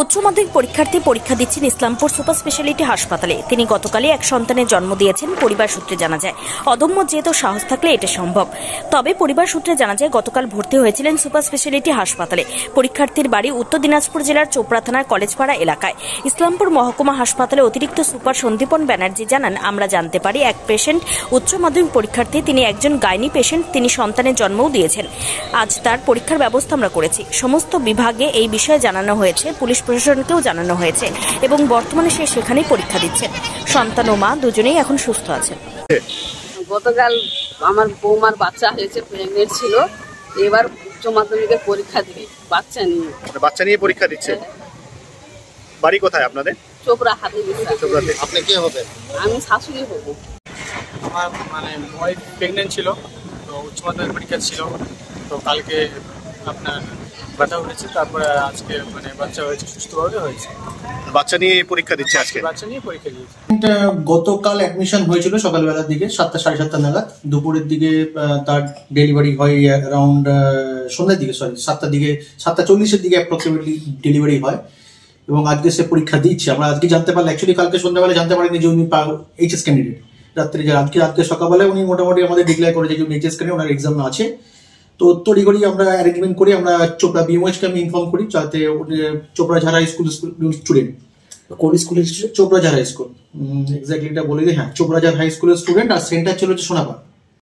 উচ্চ মাধ্যমিক পরীক্ষার্থী পরীক্ষা দিচ্ছেন ইসলামপুর সুপার স্পেশালিটি হাসপাতালে। তিনি গতকালই এক সন্তানের জন্ম দিয়েছেন। পরিবার সূত্রে জানা যায়, অদম্য যেহেতু সাহস থাকলে এটা সম্ভব। তবে পরিবার সূত্রে জানা যায়, গতকাল ভর্তি হয়েছিলেন সুপার স্পেশালিটি হাসপাতালে। পরীক্ষার্থীর বাড়ি উত্তর দিনাজপুর জেলার চোপড়া থানার কলেজপাড়া এলাকায়। ইসলামপুর মহকুমা হাসপাতালে অতিরিক্ত সুপার সন্দীপন ব্যানার্জি জানান, আমরা জানতে পারি এক পেশেন্ট উচ্চ মাধ্যমিক পরীক্ষার্থী, তিনি একজন গাইনি পেশেন্ট, তিনি সন্তানের জন্মও দিয়েছেন। আজ তার পরীক্ষার ব্যবস্থা আমরা করেছি। সমস্ত বিভাগে এই বিষয়ে জানানো হয়েছে, পুলিশ প্রশাসনকেও জানানো হয়েছে এবং বর্তমানে সে সেখানেই পরীক্ষা দিচ্ছেন। সন্তান ও মা দুজনেই এখন সুস্থ আছেন। গতকাল আমার বৌমার বাচ্চা হয়েছে, প্রেগনেন্ট ছিল, এবার উচ্চ মাধ্যমিকের পরীক্ষা দিবে বাচ্চা নিয়ে পরীক্ষা দিচ্ছে। বাড়ি কোথায় আপনাদের? চোপড়া হাতিবিসা। চোপড়াতে। আপনি কে হবেন? আমি শাশুড়ি হব। আমার ওয়াইফ প্রেগনেন্ট ছিল, তো উচ্চ মাধ্যমিক পরীক্ষা ছিল, তো কালকে আপনার ব্যথা উঠেছে, তারপরে আজকে বাচ্চা হয়েছে, সুস্থভাবে হয়েছে। বাচ্চা নিয়ে পরীক্ষা দিচ্ছে আজকে? বাচ্চা নিয়ে পরীক্ষা দিয়েছে। গতকাল অ্যাডমিশন হয়েছিল সকালবেলার দিকে 7টা সাড়ে 7টা নাগাদ। দুপুরের দিকে তার ডেলিভারি হয় অ্যারাউন্ড সন্ধ্যার দিকে, 7টার দিকে, 7:40-এর দিকে অ্যাপ্রক্সিমেটলি ডেলিভারি হয় এবং আজকে সে পরীক্ষা দিচ্ছে। আমরা আজকে জানতে পারলাম, অ্যাকচুয়ালি কালকে সন্ধ্যাবেলা জানতে পারিনি যে উনি এইচএস ক্যান্ডিডেট। রাত্রে আজকে সকালবেলায় উনি মোটামুটি আমাদের ডিক্লেয়ার করেছে যে উনি এইচএস ক্যান্ডিডেট, ওনার এক্সাম আছে। তো তড়িঘড়ি আমরা অ্যারেঞ্জমেন্ট করি, আমরা চোপড়া বিএমওএইচকে আমি ইনফর্ম করি, যাতে চোপড়া ঝাড়া স্কুল স্টুডেন্ট। কোন স্কুলের? চোপড়া ঝাড়া স্কুল, এক্স্যাক্টলি এটা বলে দিই। হ্যাঁ, চোপড়া ঝাড় হাই স্কুলের স্টুডেন্ট, আর সেন্টার ছিল হচ্ছে সোনাপাড়া।